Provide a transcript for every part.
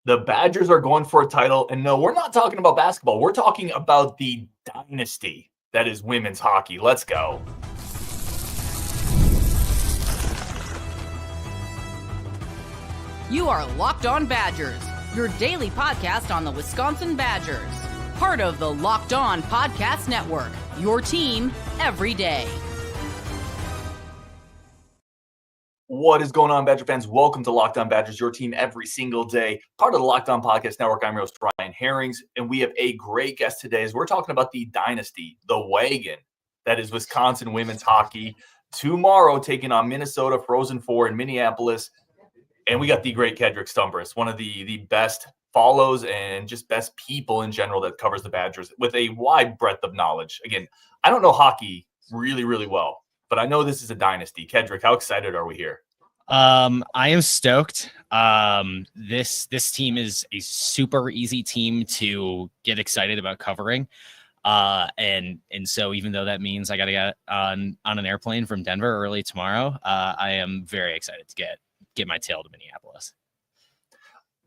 The Badgers are going for a title. And no, we're not talking about basketball. We're talking about the dynasty that is women's hockey. Let's go. You are Locked On Badgers, your daily podcast on the Wisconsin Badgers. Part of the Locked On Podcast Network, your team every day. What is going on, Badger fans? Welcome to Locked On Badgers, your team every single day. Part of the Locked On Podcast Network. I'm your host, Ryan Herrings, and we have a great guest today as we're talking about the dynasty, the wagon, that is Wisconsin women's hockey. Tomorrow, taking on Minnesota Frozen 4 in Minneapolis. And we got the great Kedrick Stumbris, one of the best follows and just best people in general that covers the Badgers with a wide breadth of knowledge. Again, I don't know hockey really, really well, but I know this is a dynasty. Kedrick, how excited are we here? I am stoked. This team is a super easy team to get excited about covering. And so even though that means I got to get on an airplane from Denver early tomorrow, I am very excited to get my tail to Minneapolis.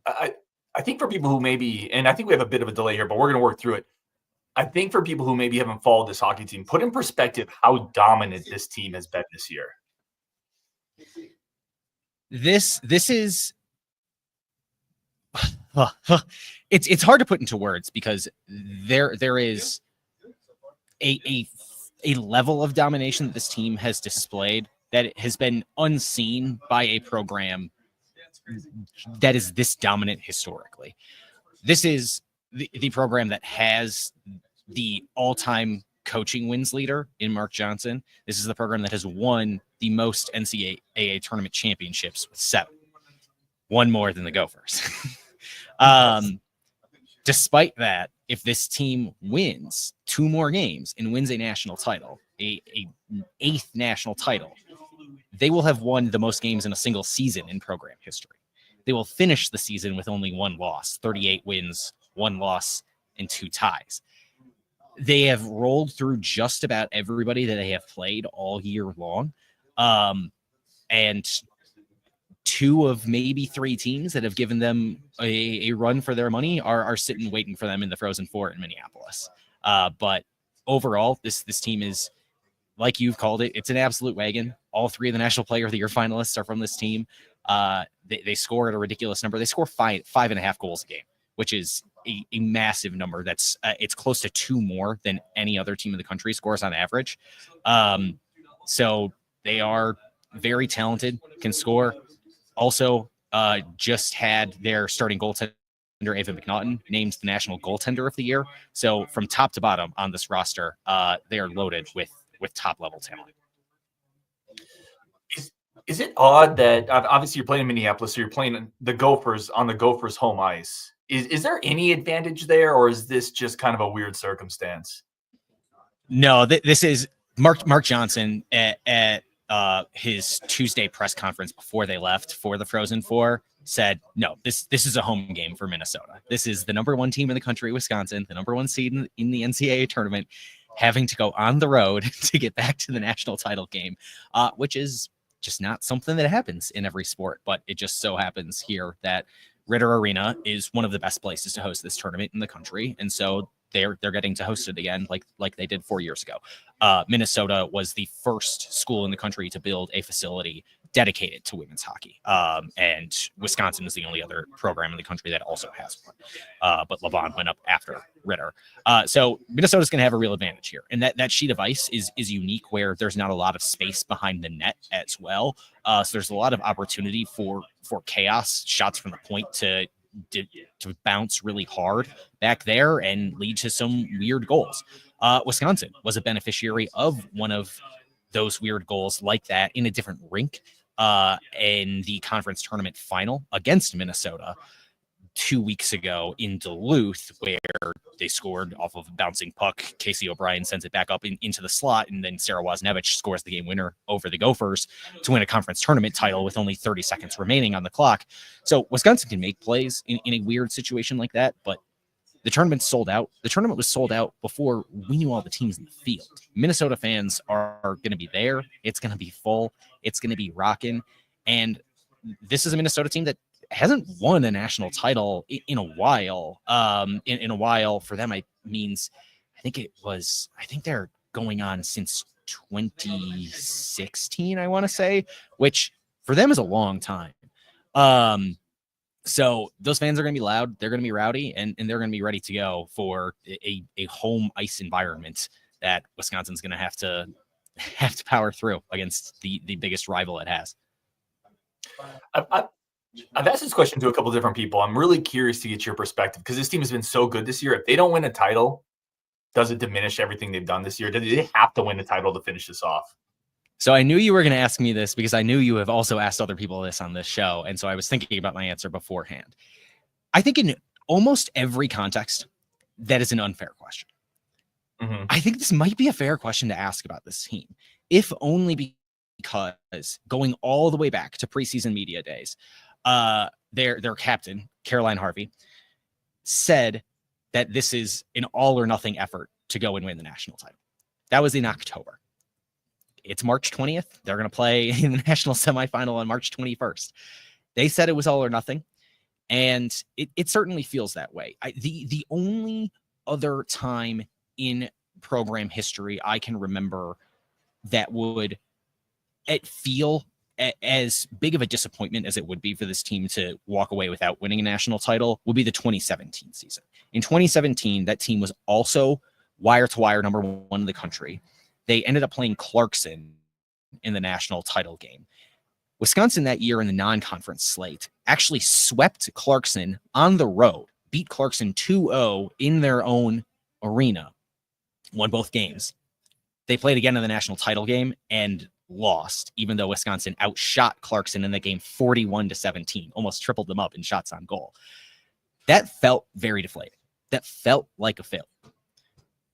I think for people who maybe, and I think we have a bit of a delay here, but we're going to work through it. I think for people who maybe haven't followed this hockey team, put in perspective how dominant this team has been this year. This is it's hard to put into words because there is a level of domination that this team has displayed that has been unseen by a program that is this dominant historically. This is the program that has the all-time coaching wins leader in Mark Johnson. This is the program that has won the most NCAA tournament championships with 7, one more than the Gophers. Despite that, if this team wins 2 more games and wins a national title, a 8th national title, they will have won the most games in a single season in program history. They will finish the season with only 1 loss, 38 wins, 1 loss, and 2 ties. They have rolled through just about everybody that they have played all year long. And 2 of maybe 3 teams that have given them a run for their money are sitting waiting for them in the Frozen 4 in Minneapolis. But overall, this team is, like you've called it, it's an absolute wagon. All 3 of the National Player of the Year finalists are from this team. They score at a ridiculous number. They score 5.5 goals a game, which is a massive number. That's it's close to 2 more than any other team in the country scores on average. So they are very talented, can score. Also, just had their starting goaltender, Ava McNaughton, named the National Goaltender of the Year. So from top to bottom on this roster, they are loaded with top level talent. Is it odd that obviously you're playing in Minneapolis, so you're playing the Gophers on the Gophers' home ice? Is there any advantage there, or is this just kind of a weird circumstance? No, this is Mark Johnson at his Tuesday press conference before they left for the Frozen 4 said, no, this is a home game for Minnesota. This is the number 1 team in the country, Wisconsin, the number 1 seed in the NCAA tournament, having to go on the road to get back to the national title game, which is just not something that happens in every sport. But it just so happens here that Ritter Arena is one of the best places to host this tournament in the country. And so they're getting to host it again like they did 4 years ago. Minnesota was the first school in the country to build a facility dedicated to women's hockey. And Wisconsin is the only other program in the country that also has one. But Levon went up after Ritter. So Minnesota's going to have a real advantage here. And that sheet of ice is unique where there's not a lot of space behind the net as well. So there's a lot of opportunity for chaos, shots from the point to bounce really hard back there and lead to some weird goals. Wisconsin was a beneficiary of one of those weird goals like that in a different rink in the conference tournament final against Minnesota 2 weeks ago in Duluth, where they scored off of a bouncing puck. Casey O'Brien sends it back up into the slot, and then Sarah Wozniewicz scores the game winner over the Gophers to win a conference tournament title with only 30 seconds remaining on the clock. So Wisconsin can make plays in a weird situation like that, but the tournament's sold out. The tournament was sold out before we knew all the teams in the field. Minnesota fans are going to be there. It's going to be full. It's going to be rocking. And this is a Minnesota team that hasn't won a national title in a while. In a while for them, means I think they're going on since 2016, I want to say, which for them is a long time. So those fans are going to be loud, they're going to be rowdy, and they're going to be ready to go for a home ice environment that Wisconsin's going to have to power through against the biggest rival it has. I've asked this question to a couple different people. I'm really curious to get your perspective because this team has been so good this year. If they don't win a title, does it diminish everything they've done this year? Do they have to win the title to finish this off? So I knew you were going to ask me this because I knew you have also asked other people this on this show. And so I was thinking about my answer beforehand. I think in almost every context, that is an unfair question. Mm-hmm. I think this might be a fair question to ask about this team, if only because going all the way back to preseason media days, their captain, Caroline Harvey, said that this is an all or nothing effort to go and win the national title. That was in October. It's March 20th. They're going to play in the national semifinal on March 21st. They said it was all or nothing, and it certainly feels that way. The only other time in program history I can remember that would feel as big of a disappointment as it would be for this team to walk away without winning a national title would be the 2017 season. In 2017, that team was also wire-to-wire number one in the country. They ended up playing Clarkson in the national title game. Wisconsin that year in the non-conference slate actually swept Clarkson on the road, beat Clarkson 2-0 in their own arena, won both games. They played again in the national title game and lost, even though Wisconsin outshot Clarkson in the game 41-17, almost tripled them up in shots on goal. That felt very deflating. That felt like a failure.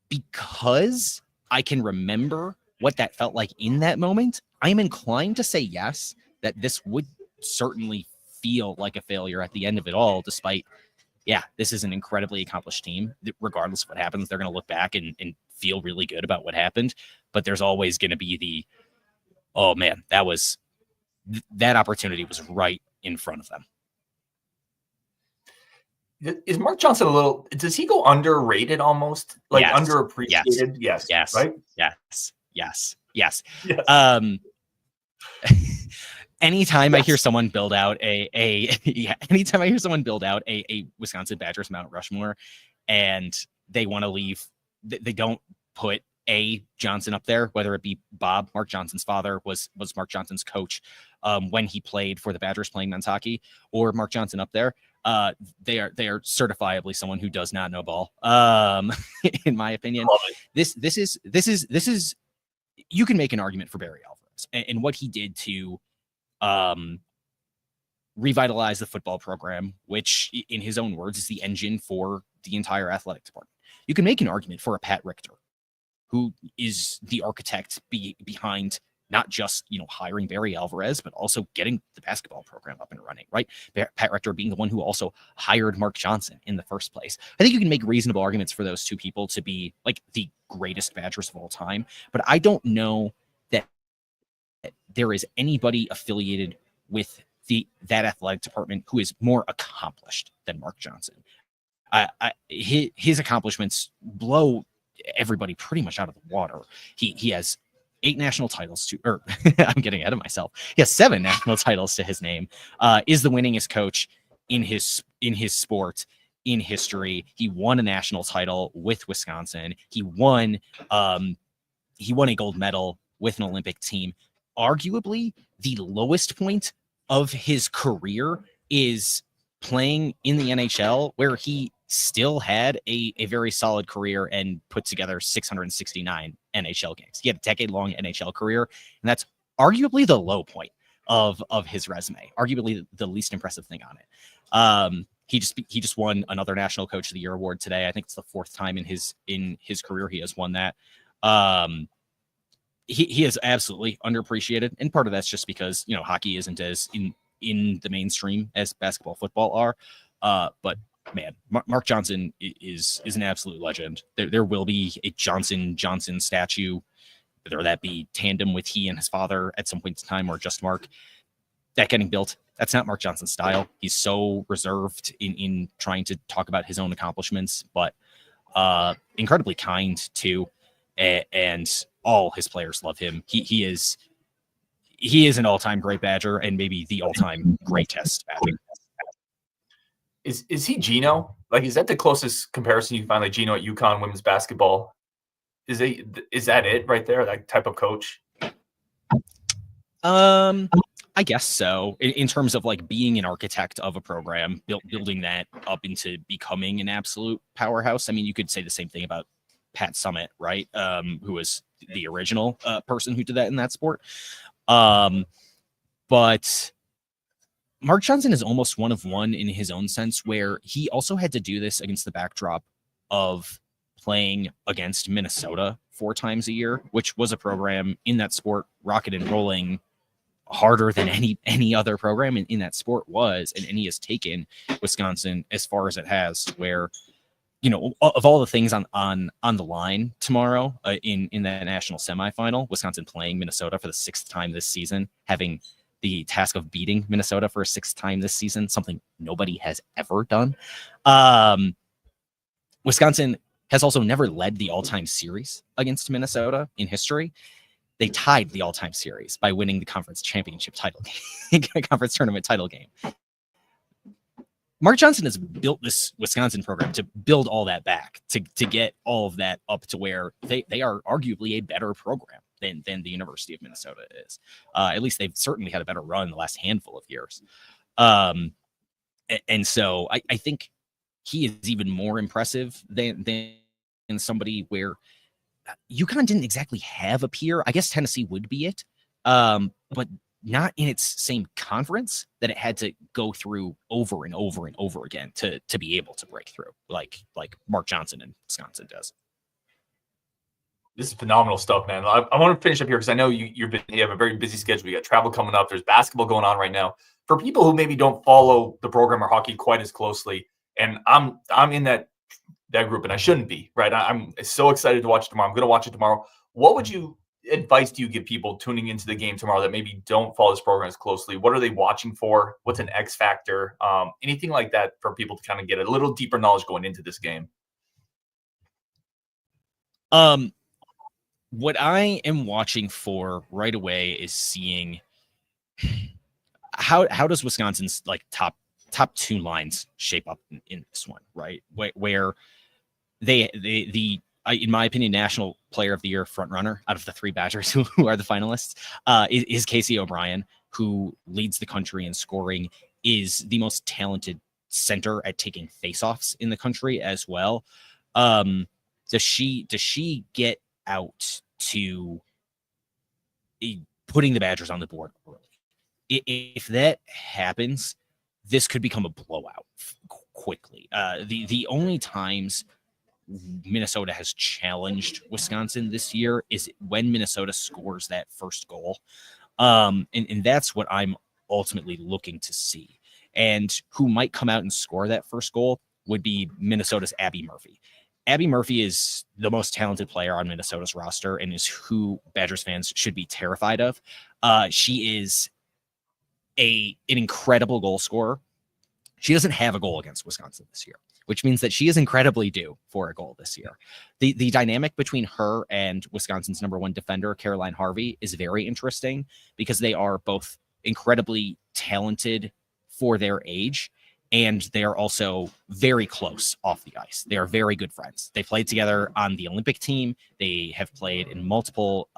Because I can remember what that felt like in that moment, I'm inclined to say yes, that this would certainly feel like a failure at the end of it all, despite, this is an incredibly accomplished team. Regardless of what happens, they're going to look back and feel really good about what happened. But there's always going to be oh man, that opportunity was right in front of them. Is Mark Johnson does he go underrated almost? Like yes. Underappreciated? Yes. Right? Yes. Anytime I hear someone build out anytime I hear someone build out a Wisconsin Badgers Mount Rushmore and they want to leave, they don't put A. Johnson up there, whether it be Bob, Mark Johnson's father, was Mark Johnson's coach when he played for the Badgers playing men's hockey, or Mark Johnson up there. They are certifiably someone who does not know ball. In my opinion, this is you can make an argument for Barry Alvarez and what he did to revitalize the football program, which in his own words is the engine for the entire athletic department. You can make an argument for a Pat Richter, who is the architect behind not just, hiring Barry Alvarez, but also getting the basketball program up and running, right? Pat Richter being the one who also hired Mark Johnson in the first place. I think you can make reasonable arguments for those two people to be like the greatest Badgers of all time, but I don't know that there is anybody affiliated with that athletic department who is more accomplished than Mark Johnson. His accomplishments blow everybody pretty much out of the water. He has 8 national titles I'm getting ahead of myself. He has 7 national titles to his name. Is the winningest coach in his sport in history. He won a national title with Wisconsin. He won a gold medal with an Olympic team. Arguably, the lowest point of his career is playing in the NHL, where he still had a very solid career and put together 669 NHL games. He had a decade-long NHL career, and that's arguably the low point of his resume, arguably the least impressive thing on it. He just won another National Coach of the Year award today. I think it's the 4th time in his career he has won that. He is absolutely underappreciated, and part of that's just because hockey isn't as in the mainstream as basketball, football are. But man, Mark Johnson is an absolute legend. There will be a Johnson statue, whether that be tandem with he and his father at some point in time or just Mark, that getting built That's not Mark Johnson's style. He's so reserved in trying to talk about his own accomplishments, but incredibly kind too. And all his players love him. He is an all-time great Badger and maybe the all-time greatest Badger. Is he Gino? Like, is that the closest comparison you can find? Like Gino at UConn women's basketball? Is that it right there? That type of coach? I guess so. In terms of like being an architect of a program, building that up into becoming an absolute powerhouse. I mean, you could say the same thing about Pat Summitt, right? Who was the original person who did that in that sport. But Mark Johnson is almost one of one in his own sense, where he also had to do this against the backdrop of playing against Minnesota 4 times a year, which was a program in that sport, rocket and rolling harder than any other program in that sport was. And he has taken Wisconsin as far as it has, where, you know, of all the things on the line tomorrow in that national semifinal, Wisconsin playing Minnesota for the 6th time this season, having the task of beating Minnesota for a 6th time this season, something nobody has ever done. Wisconsin has also never led the all-time series against Minnesota in history. They tied the all-time series by winning the conference championship title game, conference tournament title game. Mark Johnson has built this Wisconsin program to build all that back, to get all of that up to where they are arguably a better program than the University of Minnesota is. At least they've certainly had a better run the last handful of years. And so I think he is even more impressive than somebody where UConn didn't exactly have a peer. I guess Tennessee would be it, but not in its same conference that it had to go through over and over and over again to be able to break through like Mark Johnson and Wisconsin does. This is phenomenal stuff, man. I want to finish up here because I know you have a very busy schedule. You got travel coming up. There's basketball going on right now. For people who maybe don't follow the program or hockey quite as closely, and I'm in that group, and I shouldn't be, right? I'm so excited to watch it tomorrow. I'm going to watch it tomorrow. What advice do you give people tuning into the game tomorrow that maybe don't follow this program as closely? What are they watching for? What's an X factor? Anything like that for people to kind of get a little deeper knowledge going into this game? What I am watching for right away is seeing how does Wisconsin's like top 2 lines shape up in this one, right? Where they in my opinion, National Player of the Year front runner out of the 3 Badgers who are the finalists is Casey O'Brien, who leads the country in scoring, is the most talented center at taking faceoffs in the country as well. Does she get out to putting the Badgers on the board early? If that happens, this could become a blowout quickly. The only times Minnesota has challenged Wisconsin this year is when Minnesota scores that first goal. And that's what I'm ultimately looking to see. And who might come out and score that first goal would be Minnesota's Abby Murphy. Abby Murphy is the most talented player on Minnesota's roster and is who Badgers fans should be terrified of. She is an incredible goal scorer. She doesn't have a goal against Wisconsin this year, which means that she is incredibly due for a goal this year. The dynamic between her and Wisconsin's number 1 defender, Caroline Harvey, is very interesting because they are both incredibly talented for their age, and they are also very close off the ice. They are very good friends. They played together on the Olympic team. They have played in multiple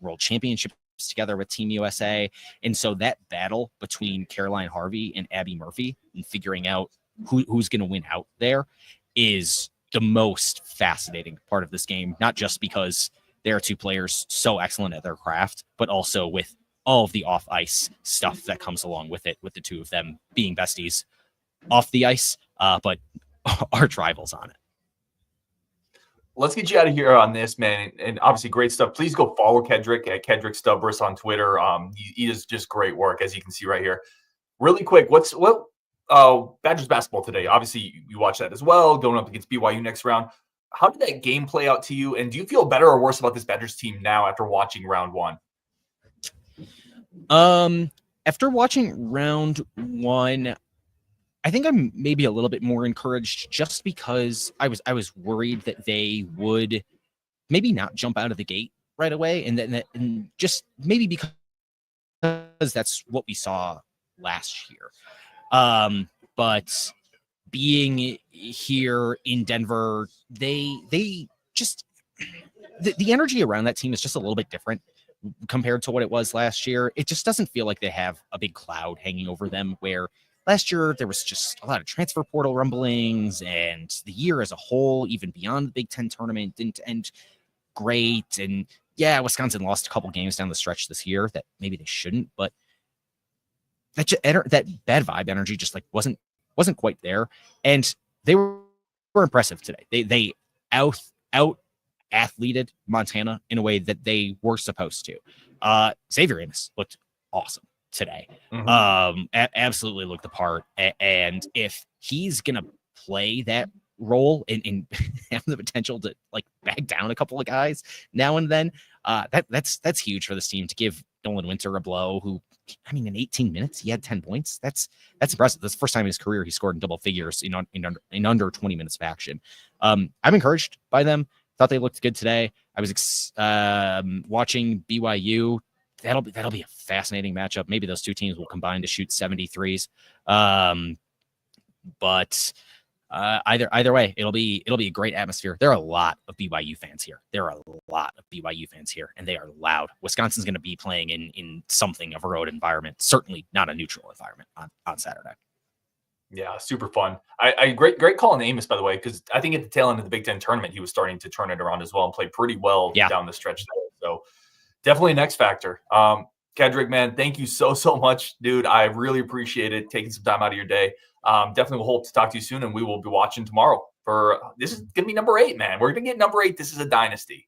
world championships together with Team USA. And so that battle between Caroline Harvey and Abby Murphy and figuring out who's going to win out there is the most fascinating part of this game, not just because there are 2 players so excellent at their craft, but also with all of the off ice stuff that comes along with it, with the 2 of them being besties off the ice, but arch rivals on it. Let's get you out of here on this, man. And obviously great stuff. Please go follow Kedrick at Kedrick Stubbris on Twitter. He does just great work, as you can see right here. Really quick, what Badgers basketball today? Obviously, you watch that as well, going up against BYU next round. How did that game play out to you? And do you feel better or worse about this Badgers team now after watching round 1? after watching round one, I think I'm maybe a little bit more encouraged just because I was worried that they would maybe not jump out of the gate right away, and just maybe because that's what we saw last year. But being here in Denver, they just the energy around that team is just a little bit different compared to what it was last year. It just doesn't feel like they have a big cloud hanging over them, where last year there was just a lot of transfer portal rumblings, and the year as a whole, even beyond the Big Ten tournament, didn't end great. And yeah, Wisconsin lost a couple games down the stretch this year that maybe they shouldn't, but that bad vibe energy just like wasn't quite there. And they were impressive today. They out athleted Montana in a way that they were supposed to. Xavier Amos looked awesome today. Absolutely looked the part. And if he's gonna play that role and have the potential to like bag down a couple of guys now and then, that's huge for this team to give Nolan Winter a blow, who, I mean, in 18 minutes, he had 10 points. That's impressive. That's the first time in his career he scored in double figures in under 20 minutes of action. I'm encouraged by them. Thought they looked good today. I was watching BYU. That'll be a fascinating matchup. Maybe those two teams will combine to shoot 73s. But either way, it'll be a great atmosphere. There are a lot of BYU fans here. And they are loud. Wisconsin's going to be playing in something of a road environment, certainly not a neutral environment on Saturday. Yeah, super fun. I great call on Amos, by the way, because I think at the tail end of the Big Ten tournament, he was starting to turn it around as well and play pretty well down the stretch there. So definitely an X factor. Kedrick, man, thank you so much, dude. I really appreciate it, taking some time out of your day. Definitely will hope to talk to you soon, and we will be watching tomorrow. This is going to be number 8, man. We're going to get number 8. This is a dynasty.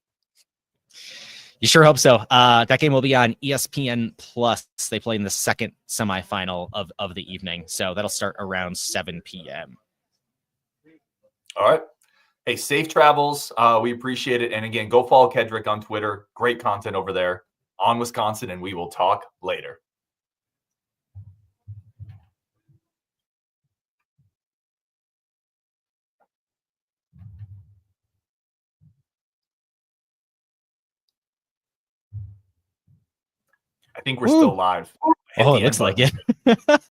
You sure hope so. That game will be on ESPN Plus. They play in the second semifinal of the evening, so that'll start around 7 p.m. All right. Hey, safe travels. We appreciate it. And again, go follow Kedrick on Twitter. Great content over there on Wisconsin, and we will talk later. I think we're still live. Oh, it looks like it.